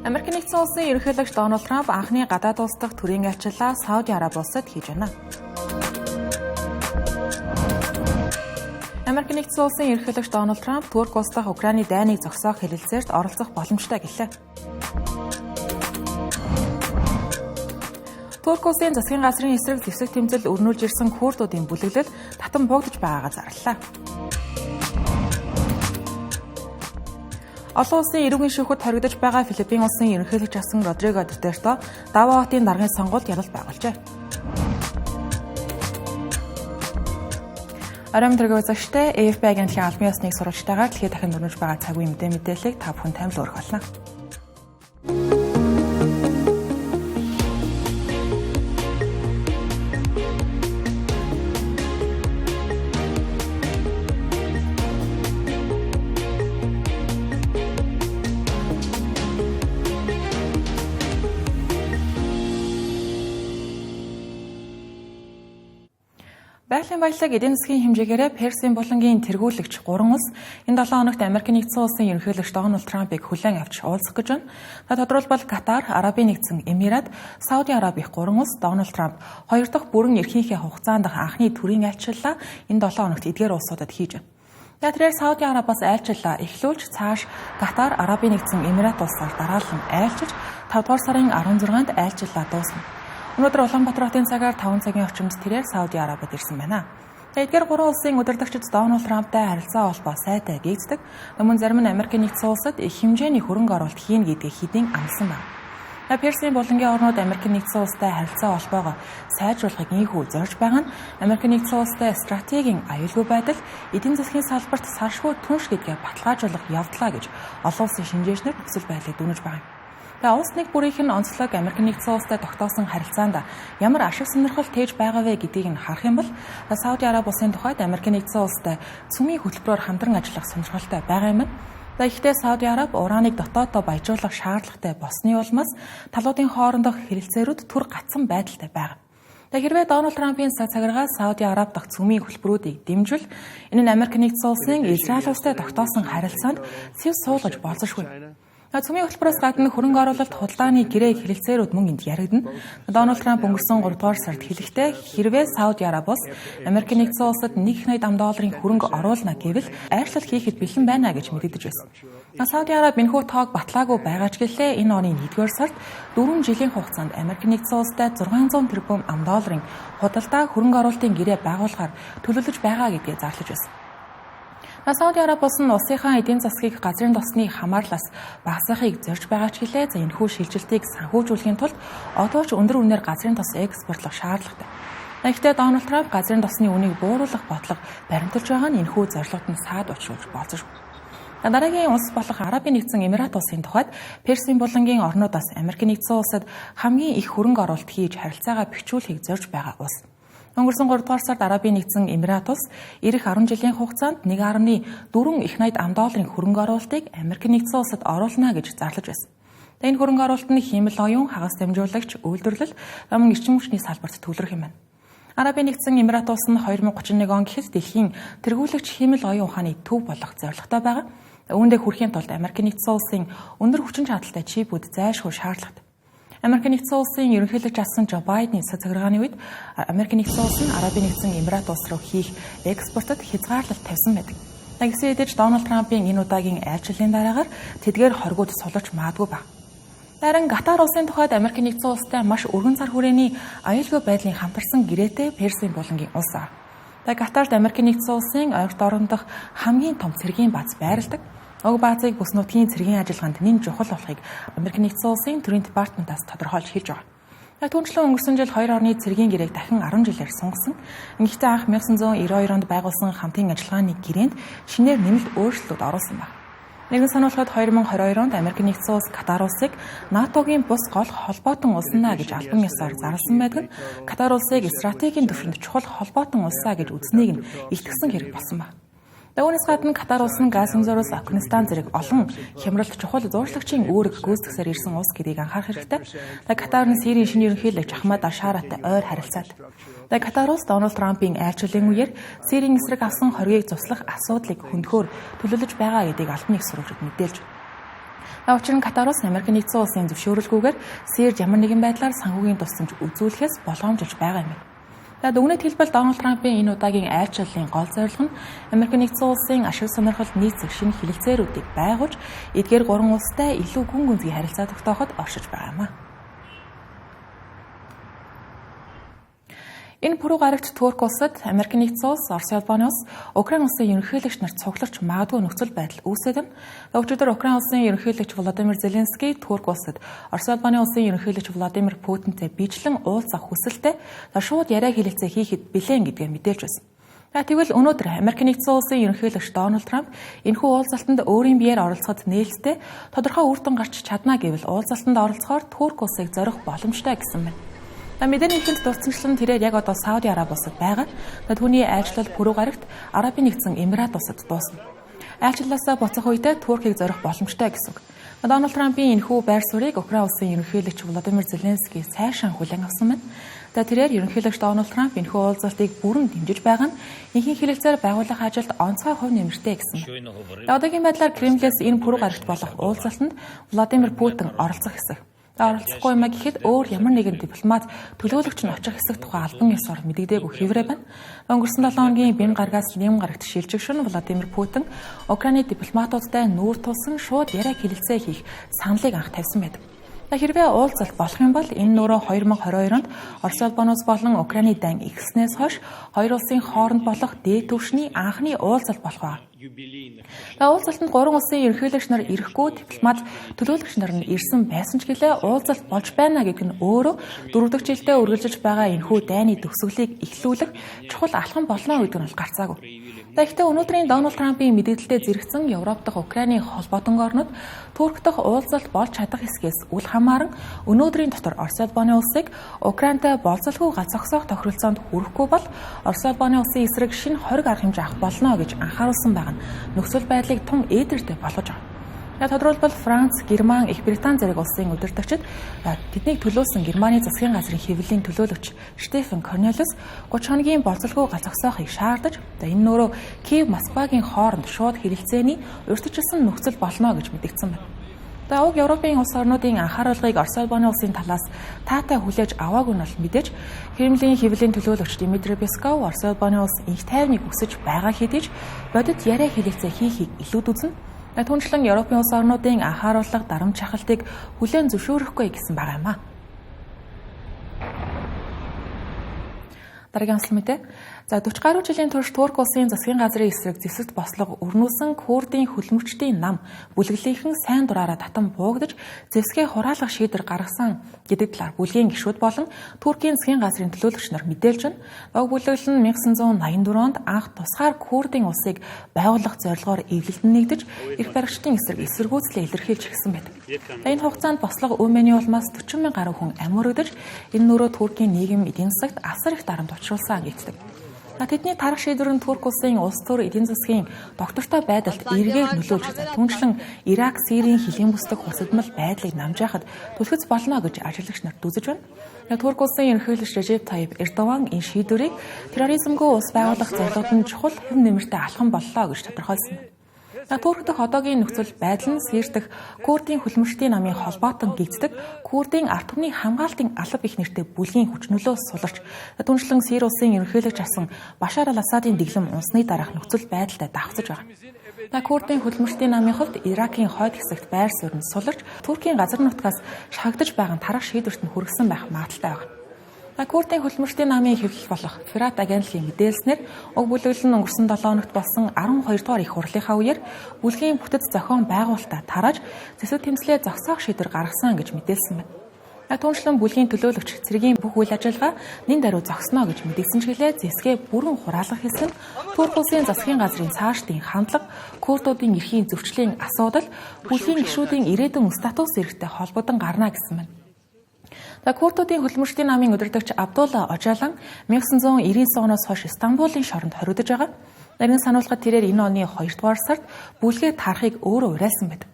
Америк нэгдсэн улсын ерөнхийлөгч Дональд Трамп анхны гадаад улс дахь төрийн айлчлалаа Сауди Араби улсад хийж байна. Америк нэгдсэн улсын ерөнхийлөгч Дональд Трамп Турк улс дахь Украины дайныг зогсоох хэлэлцээрт оролцох боломжтой гэлээ. Турк улсын засгийн газрын эсрэг зэвсэг тэмцэл өрнүүлж ирсэн курдуудын бүлэглэл татан буугдаж байгаагаа зарлалаа. Олон улсын эрүүгийн шүүхэд хоригдож байгаа Филиппин улсын ерөнхийлөгч асан Родриго Дутерте Даваа хотын даргын сонгуульд ярил байгуулжээ. Оройн тэрэг үзэгчтэй AFP агентлагийн албан ёсны сурвалжтайгаар дэлхийд дахин дөрвөж байгаа цагийн мэдээллийг та бүхэн таймлал өргөх болно. Байгалийн баялаг эдийн засгийн хэмжээгээр Персийн булангийн тэргүүлэгч 3 улс энэ 7 хоногт Америк нэгдсэн улсын ерөнхийлөгч Дональд Трампыг хүлээн авч уулзах гэж байна. Тодорхойлбол Катар, Арабын нэгдсэн Эмират, Сауди Араби их 3 улс Дональд Трамп 2 дахь бүрэн эрхийнхээ хугацаанд анхны төрийн айлчлалаа энэ 7 хоногт эдгээр улсуудад хийж байна. Тэгэхээр Сауди Арабиас айлчлалаа эхлүүлж цааш Катар, Арабын нэгдсэн Эмират улсаар дараалан айлчилж 5 дугаар сарын 16-нд айлчлалаа дуусна. Өнөөдөр Улаанбаатар хотын цагаар 5 цагийн орчимд тэрээр Сауди Арабид ирсэн байна. Эдгээр 3 улсын удирдагчид Дональд Трамптай харилцаа холбоо сайтай гээгддэг. Мөн зарим нь Америк нэгдсэн улсад их хэмжээний хөрөнгө оруулалт хийн гэдгийг хэдийн амласан байна. Персийн булангийн орнууд Америк нэгдсэн улстай харилцаа холбоогоо сайжруулахыг ийхүү зорж байгаа нь Америк нэгдсэн улстай стратегийн аюулгүй байдал, эдийн засгийн салбарт салшгүй түнш гэдгээ баталгаажуулах явдлаа гэж олон улсын шинжээчнэр нөхцөл байдлыг дүгнэж байгаа юм. Улс нэг бүрийнх нь онцлог Америк нэгдсэн улстай тогтоосон харилцаанд ямар ашиг сонирхол тээж байгаа вэ гэдгийг нь харах юм бол Сауди Араби улсын тухайд Америк нэгдсэн улстай цөмийн хөтөлбөрөөр хамтран ажиллах сонирхолтой байгаа юм. Гэхдээ Сауди Араби ураныг дотооддоо баяжуулах шаардлагатай болсны улмаас талуудын хоорондох хэрэлцээрүүд түр гацсан байдалтай байгаа. Хэрвээ Дональд Трампын цагаараа Сауди Араби дахь цөмийн хөтөлбөрүүдийг дэмжвэл энэ нь Америк нэгдсэн улсын Израиль улстай тогтоосон харилцаанд сэв суулгаж болзошгүй. Цөмийн хөтөлбөрөөс гадна хөрөнгө оруулалт худалдааны гэрээ хэлэлцээрүүд мөн энд яригдана. Дональд Трамп өнгөрсөн 3 дугаар сард хэлэхдээ хэрвээ Сауди Араби улс Америк нэгдсэн улсад $1.8 хөрөнгө оруулна гэвэл айршлал хийхэд бэлэн байна гэж мэдэгдэж байсан. Сауди Араби энэхүү тоог батлаагүй байгаа ч гэлээ энэ оны 1-р сард 4 жилийн хугацаанд Америк нэгдсэн улстай $600 тэрбум худалдаа хөрөнгө оруулалтын гэрээ байгуулахаар төлөвлөж байгаа гэдгээ зарлаж байсан. Сауди Араби улс нь улсынхаа эдийн засгийг газрын тосны хамаарлаас багасгахыг зорж байгаа ч гэлээ энэхүү шилжилтийг санхүүжүүлэхийн тулд одоо ч өндөр үнээр газрын тос экспортлох шаардлагатай. Гэхдээ Дональд Трамп газрын тосны үнийг бууруулах бодлого баримталж байгаа нь энэхүү зорилгод нь саад учруулж болзошгүй. Дараагийн улс болох Арабын нэгдсэн Эмират улсын тухайд Персийн булангийн орнуудаас Америк нэгдсэн улсад хамгийн их хөрөнгө оруулалт хийж харилцаагаа бэхжүүлэхийг зорж байгаа улс. Өнгөрсөн 3 дугаар сард Арабын нэгдсэн Эмират улс ирэх 10 жилийн хугацаанд $1.4 хөрөнгө оруулалтыг Америк нэгдсэн улсад оруулна гэж зарлаж байсан. Энэ хөрөнгө оруулалт нь хиймэл оюун, хагас дамжуулагч, үйлдвэрлэл, мөн эрчим хүчний салбарт төвлөрөх юм байна. Арабын нэгдсэн Эмират улс нь 2031 он гэхэд дэлхийн тэргүүлэгч хиймэл оюун ухааны төв болох зорилготой байгаа. Үүндээ хүрэхийн тулд Америк нэгдсэн улсын өндөр хүчин чадалтай чипүүд зайлшгүй шаардлагатай. Америк нэгдсэн улсын ерөнхийлөгч асан Жо Байдны цагаагааны үед Америк нэгдсэн улс нь Арабын нэгдсэн Эмират улс руу хийх экспортод хязгаарлалт тавьсан байдаг. Тэгсэн хэдиж Дональд Трампын энэ удаагийн айлчлалын дараагаар тэдгээр хоригууд сулж маадгүй байна. Харин Катар улсын тухайд Америк нэгдсэн улстай маш өргөн цар хүрээний аюулгүй байдлын хамтарсан гэрээтэй Персийн булангийн улс аа. Катарт Америк нэгдсэн улсын ойролт орон дахь хамгийн том цэргийн бааз байрладаг. Уг баазыг бүс нутгийн цэргийн ажиллагаанд нэн чухал болохыг Америк нэгдсэн улсын төрийн департаментаас тодорхойлж хэлж байгаа. Түүнчлэн өнгөрсөн жил 2 орны цэргийн гэрээг дахин 10 жилээр сунгасан. Гэхдээ анх 1992 онд байгуулсан хамтын ажиллагааны гэрээнд шинээр нэмэлт өөрчлөлтүүд оруулсан байна. Нэгэн сануулгад 2022 онд Америк нэгдсэн улс Катар улсыг НАТОгийн бус гол холбоотон улснаа гэж албан ёсоор зарласан байдаг нь Катар улсыг стратегийн түвшинд чухал холбоотон улсаа гэж үзнийг нь илтгэсэн хэрэг болсон байна. Үүнээс гадна Катар улс нь газ хэмжээрээс Афганистан зэрэг олон хямралт чухал зуршлагчийн үүрэг гүйцэтгэсээр ирсэн улс гэдгийг анхаарах хэрэгтэй. Катар нь Сирийн шинэ ерөнхийлөгч Ахмад Ал-Шараатай ойр харилцаад. Катар улс Дональд Трампын айлчлалын үеэр Сирийн эсрэг авсан хоргийг цуслах асуудлыг хөндөхөөр төлөвлөж байгаа гэдгийг албан ёс сурвалжид мэдээлж байна. Учир нь Катароос Америк нэгдсэн улсын зөвшөөрөлгүйгээр Сирд ямар нэгэн байдлаар санхүүгийн тусламж үзүүлэхээс боломжилж байгаа юм. Дүгнэлт хэлбэл Дональд Трампын энэ удаагийн айлчлалын гол зорилго нь Америк нэгдсэн улсын ашиг сонирхолд нийцэх шинэ хэлэлцээрүүдийг байгуулж, эдгээр гурван улстай илүү гүн гүнзгий харилцаа тогтооход оршиж байгаа юм. Энэ пүрэв гарагт Турк улсад Америк нэгдсэн улс, Орос улбаны улс, Украин улсын ерөнхийлөгч нар цугларч магадгүй нөхцөл байдал үүсээд байна. Өчигдөр Украин улсын ерөнхийлөгч Володимир Зеленский Турк улсад Орос улбаны улсын ерөнхийлөгч Владимир Путинтэй бичлэн уулзах хүсэлтэй шууд яриа хэлэлцээ хийхэд бэлэн гэдгээ мэдээлж байсан. Тэгвэл өнөөдөр Америк нэгдсэн улсын ерөнхийлөгч Дональд Трамп энэхүү уулзалтанд өөрийн биеэр оролцоход нээлттэй тодорхой үр дүн гарч чадна гэвэл уулзалтанд оролцохоор Турк улсыг зорих боломжтой гэсэн байна. Мэдээний ихэнд дурдсанчлан тэрээр яг одоо Сауди Араби улсад байгаа. Түүний айлчлал пүрэв гарагт Арабын нэгдсэн Эмират улсад дуусна. Айлчлалаасаа буцах үедээ Туркийг зорих боломжтой гэсэн үг. Дональд Трампын энэхүү байр суурийг Украин улсын ерөнхийлөгч Владимир Зеленский сайшаан хүлээн авсан байна. Тэрээр ерөнхийлөгч Дональд Трамп энэхүү уулзалтыг бүрэн дэмжиж байгаа нь ихэнх хэлэлцээр байгуулах ажилд онцгой хувь нэмэртэй гэсэн байна. Одоогийн байдлаар Кремлээс энэ пүрэв гарагт болох уулзалтанд Владимир Путин оролцох хэсэг. Оролцохгүй юм гэхэд өөр ямар нэгэн дипломат төлөөлөгч нь очих хэсэг тухай албан ёсоор мэдэгдээгүй хэврээ байна. Өнгөрсөн 7 хоногийн бям гаргаас нэм гарагт шилжигшин Владимир Путин Украины дипломатуудтай нүүр тулсан шууд яриа хэлэлцээ хийх саналыг анх тавьсан байдаг. Хэрвээ уулзалт болох юм бол энэ нөрөө 2022 онд Орос улбаны улс болон Украины дан ихснээс хойш хоёр улсын хооронд болох дээд түвшний анхны уулзалт болох байна. Уулзалтанд 3 улсын ерөнхийлөгч нар ирэхгүй дипломат төлөөлөгч нар нь ирсэн байсан ч гэлээ уулзалт болж байна гэдэг нь өөрөө 4 дахь жилдээ үргэлжилж байгаа энэхүү дайны төгсгөлийг эхлүүлэх чухал алхам болно гэдэг нь бол гарцаагүй. Тэгэхдээ өнөөдрийн Дональд Трампын мэдээлэлтэд зэрэгцэн Европ дахь Украины холбоотон орнууд Турк дахь уулзалт болж чадах хэсгээс үл хамааран өнөөдрийн дотор Орос улбаны улсыг Украинтай болцолгүй гац зогсоох тохиролцоонд хүрэхгүй бол Орос улбаны улсын эсрэг шинэ хориг арга хэмжээ авах болно гэж анхааруулсан байгаа нь нөхцөл байдлыг тун ээдэртэй болгож байгаа. Тодорхойлбол Франц, Герман, Их Британи зэрэг улсын удирдагчид тэднийг төлөөсөн Германы засгийн газрын хэвлэлийн төлөөлөгч Штефан Корнелиус 30 хоногийн болцолгүй гац зогсоохыг шаардаж, энэ нөрөө Киев, Москвагийн хооронд шууд хэрэлцээний урьдчилсан нөхцөл болно гэж мэдэгдсэн байна. Уг Европын улс орнуудын анхааруулгыг Орос улбаны улсын талаас таатай хүлээж аваагүй нь бол мэдээж Кремлийн хэвлэлийн төлөөлөгч Дмитрий Песков Орос улбаны улс инх тайвныг хүсэж байгаа хэдий ч бодит яриа хэлэлцээ хийхийг илүүд үзнэ. Түүнчлэн Европын улс орнуудын анхааруулга дарамт шахалтыг хүлээн зөвшөөрөхгүй гэсэн байгаа юм а. Дараагийн онцлог мэдээ. 40 гаруй жилийн турш Турк улсын засгийн газрын эсрэг зэвсэгт бослого өрнүүлсэн Курдын хөлмөрчдийн нам бүлэглийнхэн сайн дураараа татан буугдаж зэвсгээ хураалгах шийдвэр гаргасан гэдэг талаар бүлгийн гишүүд болон Туркийн засгийн газрын төлөөлөгч нар мэдээлж байна. Уг бүлэглэл нь 1984 онд анх тусгаар Курдын улсыг байгуулах зорилгоор эвлэлд нэгдэж их баригчдын эсрэг эсэргүүцлээ илэрхийлж гисэн байдаг. Энэ хугацаанд бослого Өмэний улмаас 40,000 гаруй хүн амьд энэ нөрөө Туркийн нийгэм эдийн засагт асар их дарамт учруулсан гэдэг. Тэдний тарах шийдвэр нь Турк улсын улс төр эдийн засгийн доктортой байдалд эргээр нөлөөлж, түүнчлэн Ирак, Сирийн хилийн бүсдэх хурцдмал байдлыг намжаахад түлхэц болно гэж ажиллагч нар дүзэж байна. Турк улсын ерөнхийлөгч Режеп Тайип Эрдоган энэ шийдвэрийг терроризмгүй улс байгуулах зорилгод нь чухал хэв нэмэртэй алхам боллоо гэж тодорхойлсон. Турк дахь одоогийн нөхцөл байдал нь Сирь дахь Курдын хөлмөрчдийн намын холбоотон гэгддэг Курдын ард түмний хамгаалтын алба их нэртэй бүлгийн хүчнөлөөс суларч түншлэн Сирь улсын ерөнхийлөгч асан Башар ал-Асадын дэглэм унсны дараах нөхцөл байдалтай давхцаж байгаа. Курдын хөлмөрчдийн намын хувьд Иракийн хойд хэсэгт байр суурь нь суларч Туркийн газар нутгаас шахагдаж байгаа тарах шийдвэрт нь хүргэсэн байх магадaltaй байна. Курдын хөлмөрчдийн намын хэвлэл болох Фират агентлагийн мэдээлснээр уг бүлэглэл нь өнгөрсөн 7 хоногт болсон 12 дугаар их хурлынхаа үеэр бүлгийн бүтэц зохион байгуулалтаа тарааж зэвсэг тэмцлээ зогсоох шийдвэр гаргасан гэж мэдээлсэн байна. Түүнчлэн бүлгийн төлөөлөгч цэргийн бүх үйл ажиллагаа нэн даруй зогсноо гэж мэдээлсэн ч гэлээ зэвсгээ бүрэн хураалгах хэсэг нь Турк улсын засгийн газрын цаашдын хандлага, Курдуудын эрхийн зөрчлийн асуудал, бүлгийн гишүүдийн ирээдүйн статус зэрэгтэй холбогдсон гарна гэсэн байна. Курдуудын хөлмөрчдийн намын удирдагч Абдулла Ожалан 1999 оноос хойш Стамбулын шоронд хоригдож байгаа. Нарийн сануулгад тэрээр энэ оны 2 дугаар сард бүлгээ тарахыг өөрөө уриалсан байдаг.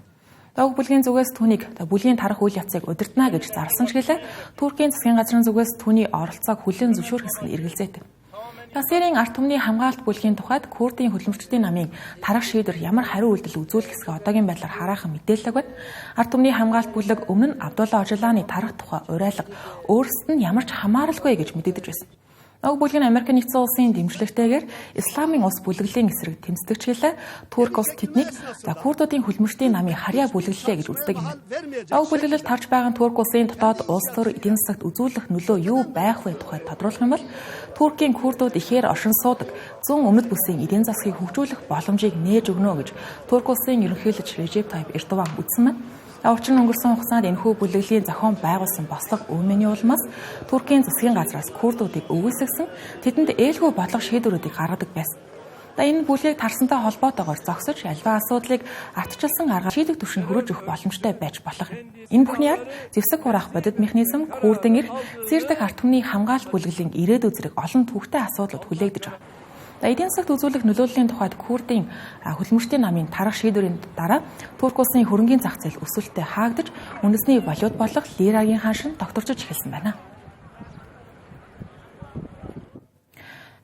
Уг бүлгийн зүгээс түүнийг бүлгийн тарах үйл явцыг удирдана гэж зарласан ч гэлээ Туркийн засгийн газрын зүгээс түүний оролцоог хүлээн зөвшөөрөх хэсэг нь эргэлзээтэй. Сирийн ард түмний хамгаалалт бүлгийн тухайд Курдын хөдөлмөрчдийн намын тарах шийдвэр ямар хариу үйлдэл үзүүлэх гэсгээ одоогийн байдлаар хараахан мэдээлэл өгöd ард түмний хамгаалалт бүлэг өмнө нь Абдулла Ожоланы тарах тухай уриалга өөрсдөд нь ямар ч хамааралгүй гэж мэдэгдэж байсан. Уг бүлгийн Америк нэгдсэн улсын дэмжлэгтэйгээр Исламын улс бүлэглэлийн эсрэг тэмцдэгчлээ Турк улс тэднийг Курдуудын хөдөлмөрчдийн намыг харьяа бүлэглэлээ гэж үздэг юм. Уг бүлэглэлд тарж байгаа Турк улсын дотоод улс төр эдийн засагт үзүүлэх нөлөө юу байх вэ тухайд тодруулах юм бол Туркийн Курдууд ихээр оршин суудаг зүүн өмнөд бүсийн эдийн засгийг хөгжүүлэх боломжийг нээж өгнө гэж Турк улсын ерөнхийлөгч Режеп Тайип Эрдоган үзсэн байна. Учир нь өнгөрсөн хугацаанд энэхүү бүлэглэлийн зохион байгуулсан бослого Өмнөний улмаас Туркийн засгийн газраас Курдуудыг өвөлсгсөн тэдэнд ээлгүй бодлого шийдвэрүүдийг гаргадаг байсан. Энэ бүлгийг тарсантай холбоотойгоор зогсож альва асуудлыг ардчилсан аргаар шийдэх түвшинд хүрэж өгөх боломжтой байж болох юм. Энэ бүхний ард зэвсэг хураах бодит механизм Курдын эрх зэр дэх ард түмний хамгаалалт бүлэглэлийн ирээдүй зэрэг олон түүхтэй асуудлууд хүлээгдэж байгаа. Эдийн засагт үзүүлэх нөлөөллийн тухайд Курдын хөдөлмөрчдийн намын тарах шийдвэрийн дараа Турк улсын хөрөнгийн зах зээл өсөлтөд хаагдаж үндэсний валют болох лирагийн ханшин докторчиж эхэлсэн байна.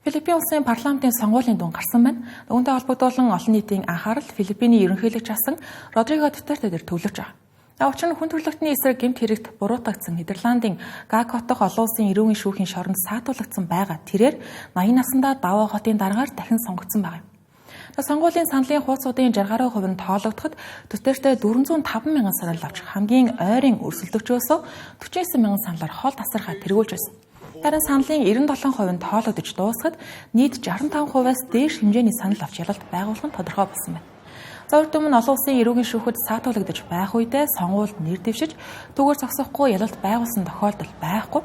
Филиппин улсын парламентын сонгуулийн дуун гарсан байна. Үүнтэй холбогдуулан олон нийтийн анхаарал Филиппиний ерөнхийлөгч асан Родриго Дутерте дээр төвлөрч байгаа. Учир нь хүн төрөлхтний эсрэг гэмт хэрэгт буруутгагдсан Нидерландын Гаг хотох олон улсын эрүүгийн шүүхийн шоронд саатуулгдсан байгаа тэрээр 80 наснда Давоо хотын дараагаар дахин сонгогдсон байна. Сонгуулийн саналын хуудсуудын 60% нь тоологдоход Дутерте 405 мянган санал авч хамгийн ойрын өрсөлдөгчөөсөө 49 мянган саналаар хол тасархаа тэргүүлж байсан. Харин саналын 97% нь тоологдож дуусахад нийт 65%-аас дээш хэмжээний санал авч ялалт байгуулах нь тодорхой болсон байна. Урд өмнө олон улсын эрүүгийн шүүхэд саатуулгадж байх үедээ сонгуульд нэр дэвшиж түүгээр зогсохгүй ялалт байгуулсан тохиолдол байхгүй.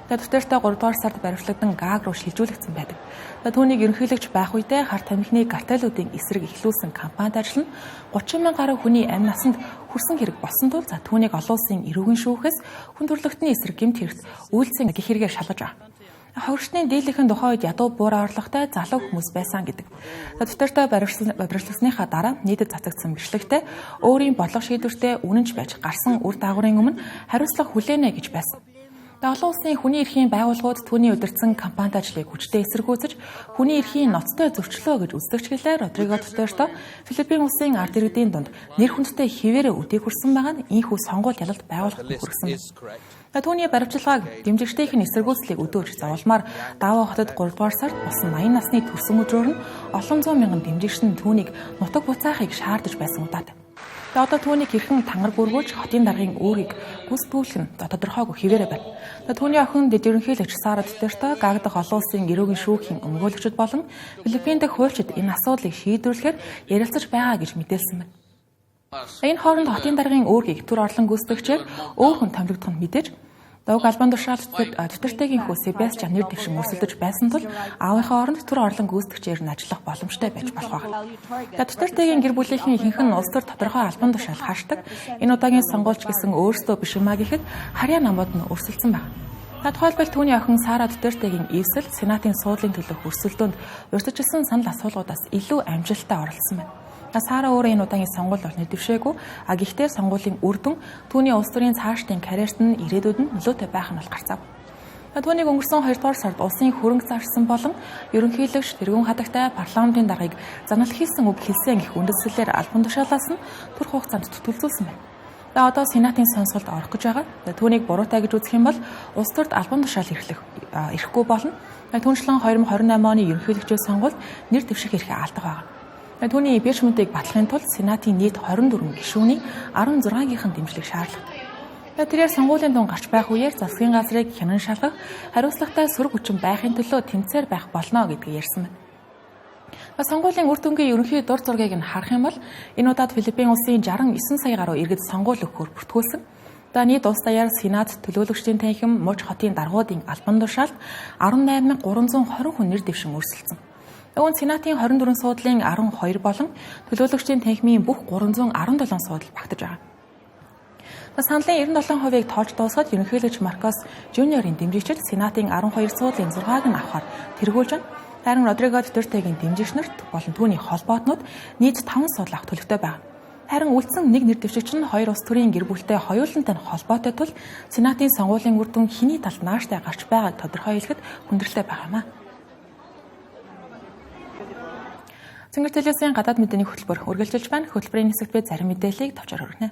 Дутерте 3 дугаар сард баримтлагдсан Гаг руу шилжүүлэгдсэн байдаг. Түүнийг ерөнхийлөгч байх үедээ хар тамхины картелүүдийн эсрэг эхлүүлсэн кампанид ажиллана 30 мянган гаруй хүний амь насанд хүрсэн хэрэг болсон тул түүнийг олон улсын эрүүгийн шүүхээс хүн төрөлхтний эсрэг гэмт хэрэгт үйлцэн гэх хэрэгээр шалгаж байгаа. Ховрчны дийлэнхэн тухайн үед ядуу буур орлоготой залуу хүмүүс байсан гэдэг. Дутерте баримтлагдсаныхаа дараа нийтэд цацагдсан бичлэгтээ өөрийн бодлого шийдвэртээ үнэнч байж гарсан үр дагаврын өмнө хариуцлага хүлээнэ гэж байсан. Олон улсын хүний эрхийн байгууллагууд түүний удирдсан кампанит ажлыг хүчтэй эсэргүүцэж хүний эрхийн ноцтой зөрчлөө гэж үздэг ч гэлээ Родриго Дутерте Филиппин улсын ард иргэдийн дунд нэр хүндтэй хിവэрэ үдийг хүрсэн байгаа нь ийхүү сонгуул ялалт байгуулахад хүрсэн. Түүний баримтчилгааг дэмжигчдийнх нь эсэргүүцлийг өдөөж завуулмаар Давоо хотод 3 дугаар сард болсон 80 насны төрсөн өдрөөр нь олон зуун мянган дэмжигч нь түүнийг нутаг буцаахыг шаардаж байсан удаатай. Одоо түүнийг хэрхэн тангар бүргүүлж хотын даргын үүргийг гүйцэтгүүлэх нь тодорхойгүй хിവэрэ байна. Түүний охин дэд ерөнхийлөгч Сара Дутерте Гаг дахь олон улсын эрүүгийн шүүхийн өмгөөлөгчд болон Филиппин дахь хуульчид энэ асуудлыг шийдвэрлэхээр ярилцаж байгаа гэж мэдээлсэн байна. Энэ хооронд хотын даргын үүргийг төр орлон гүйцэтгэгчээр өөр хүн томилогдох нь мэдээж Уг албан тушаалд Дутертегийн хүү Себастьян нэр дэвшин өрсөлдөж байсан тул аавынхаа оронд төр орлон гүйцэтгэгчээр нь ажиллах боломжтой байж болох байна. Дутертегийн гэр бүлийнхэн ихэнх нь улс төр тодорхой албан тушаал хаашдаг. Энэ удаагийн сонгуульч гэсэн өөрсдөө биш юмаа гэхэд харьяа намууд нь өрсөлдсөн байна. Тухайлбал түүний охин Сара Дутертегийн эсэл Сенатын суудлын төлөөх өрсөлдөөнд урьдчилсан санал асуулгуудаас илүү амжилттай оролцсон байна. Сара өөрөө энэ удаагийн сонгуульд бол нэвшээгүй. Гэхдээ сонгуулийн үр дүн түүний улс төрийн цаашдын карьерт нь ирээдүйд нь нөлөөтэй байх нь бол гарцаав. Түүнийг өнгөрсөн 2 дугаар сард улсын хөрөнгө зарсан болон ерөнхийлөгч тэргүүн хадагтай парламентын даргаыг занал хийсэн үг хэлсэн гэх үндэслэлээр албан тушаалаас нь турх хугацаанд төлөвлөсөн байна. Одоо Сенатын сонсголд орох гэж байгаа. Түүнийг буруутай гэж үзэх юм бол улс төрд албан тушаал ирэхгүй болно. Түүнчлэн 2028 оны ерөнхийлөгчийн сонгуульд нэр дэвших эрхээ алдах байна. Түүний импичментыг батлахын тулд Сенатын нийт 24 гишүүний 16-ийн дэмжлэг шаардлагатай. Тэрээр сонгуулийн дуун гарч байх үеэр засгийн газрыг хянан шалгах, хариуцлагатай сөрөг хүчин байхын төлөө тэмцээр байх болно гэдгийг ярьсан байна. Сонгуулийн үр дүнгийн ерөнхий дур зургийг нь харах юм бол энэ удаад Филиппин улсын 69 сая гаруй иргэд сонгууль өгөхөөр бүртгүүлсэн. Нийт улс даяар Сенат, төлөөлөгчдийн танхим, муж хотын даргуудын албан тушаалд 18320 хүн нэр дэвшин өрсөлдсөн. Үүнд Сенатын 24 суудлын 12 болон төлөөлөгчдийн танхимын бүх 317 суудал багтаж байгаа. Саналын 97%-ыг тоолж дуусгаад ерөнхийлөгч Маркос Жуниорын дэмжигчид Сенатын 12 суудлын 6-ыг нь авахар тэргүүлж байна. Харин Родриго Дутертегийн дэмжигчнэрт болон түүний холбоотнууд нийт 5 суудал авах төлөвтэй байна. Харин үлдсэн нэг нэр дэвшигч нь 2 улс төрийн гэр бүлтэй хоёулантай холбоотой тул Сенатын сонгуулийн үр дүн хэний талд нааштай гарч байгааг тодорхой хэлэхэд хүндрэлтэй байна. Цэнгэр телевизийн гадаад мэдээний хөтөлбөр үргэлжилж байна. Хөтөлбөрийн хэсэгт би зарим мэдээллийг товчоор хүргэнэ.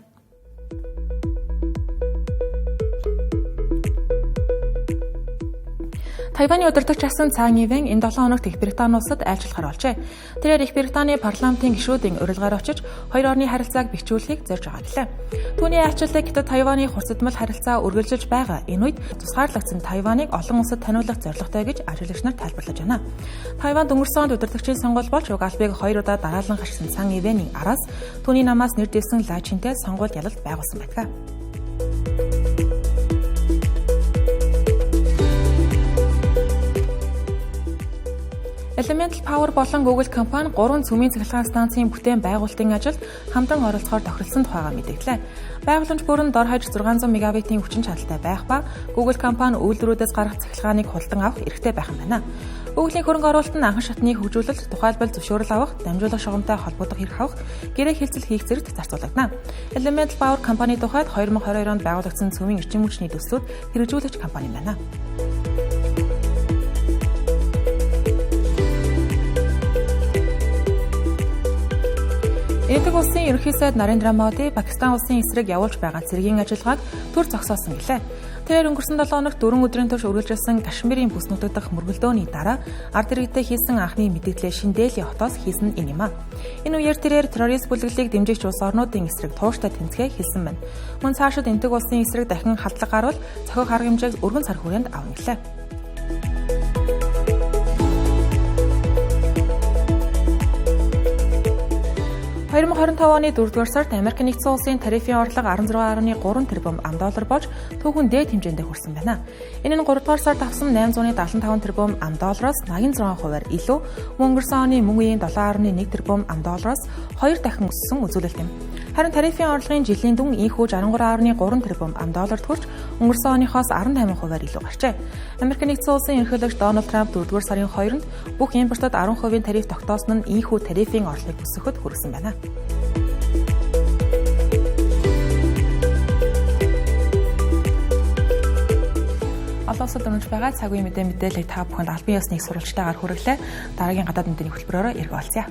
Тайваны удирдагч асан Цаан Ивэн энэ 7 хоногт Их Британи улсад айлчлахаар болжээ. Тэрээр Их Британи парламентын гишүүдийн урилгаар очиж хоёр орны харилцааг бэхжүүлэхийг зорж байгаа гэлээ. Түүний айлчлалыг Хятад Тайваны хурцдмал харилцаа үргэлжилж байгаа. Энэ үед тусгаарлагдсан Тайваныг олон улсад таниулах зорилготой гэж ажиглагч нар тайлбарлаж байна. Тайванд өнгөрсөн онд удирдагчийн сонгуул болж уг албыг 2 удаа дараалан хашсан Цаан Ивэний араас түүний намаас нэр дэвсэн Лайчинтэй сонгуульд ялалт байгуулсан байдаг. Elemental Power болон Google компани 3 цөмийн цахилгаан станцын бүтээн байгуулалтын ажилд хамтран оролцохоор тохиролцсон тухайга мэдээллээ. Байгууламж бүрэн дор хаяж 600 мегаваттын хүчин чадалтай байх ба Google компани үйлдвэрүүдээс гарах цахилгааныг худалдан авах эрхтэй байх юм байна. Google-ийн хөрөнгө оруулалт нь анхан шатны хөгжүүлэлт, тухайлбал зөвшөөрөл авах, дамжуулах шугамтай холбогдох эрх авах, гэрээ хэлцэл хийх зэрэгт зарцуулагдана. Elemental Power компани тухайд 2022 онд байгуулагдсан цөмийн эрчим хүчний төслүүд хэрэгжүүлэгч компани байна. Энэтхэг улсын ерөнхий сайд Нарендра Моди Пакистан улсын эсрэг явуулж байгаа цэргийн ажиллагааг түр зогсоосон гэлээ. Тэр өнгөрсөн 7 хоногт 4 өдрийн турш үргэлжилсэн Кашмирийн бүс нутаг дахь мөргөлдөөний дараа ард иргэдэд хийсэн анхны мэдээлэл шин Дели хотоос хийсэн энэ юм а. Энэ үеэр тэрээр террорист бүлэглэлийг дэмжигч улс орнуудын эсрэг тууштай тэнцэхээ хэлсэн байна. Мөн цаашид энэтхэг улсын эсрэг дахин халдлага гарвал цохих арга хэмжээг өргөн сар хүрээнд авна гэлээ. 2025 оны 4-р сард Америк нэгдсэн улсын тарифын орлого 16.3 тэрбум $, болж түүхэн дээд хэмжээнд хүрсэн байна. Энэ нь 3-р сард авсан 875 тэрбум $-оос 86%-аар илүү, өнгөрсөн оны мөн үеийн 7.1 тэрбум $-оос 2 дахин өссөн үзүүлэлт юм. Харин тарифын орлогын жилийн дүн ийнхүү 63.3 тэрбум $, хүрч өнгөрсөн оныхоос 18%-аар илүү гарчээ. Америк нэгдсэн улсын ерөнхийлөгч Дональд Трамп 4-р сарын 2-нд бүх импортод 10% тариф тогтоосон нь ийнхүү тарифын орлогыг өсгөхөд хүрсэн байна. Олон улсад өрнөж байгаа цаг үеийн мэдээллийг та бүхэнд албан ёсны сурвалжтайгаар хүргэлээ. Дараагийн гадаад мэдээний хөтөлбөрөөр иргэ олцъя.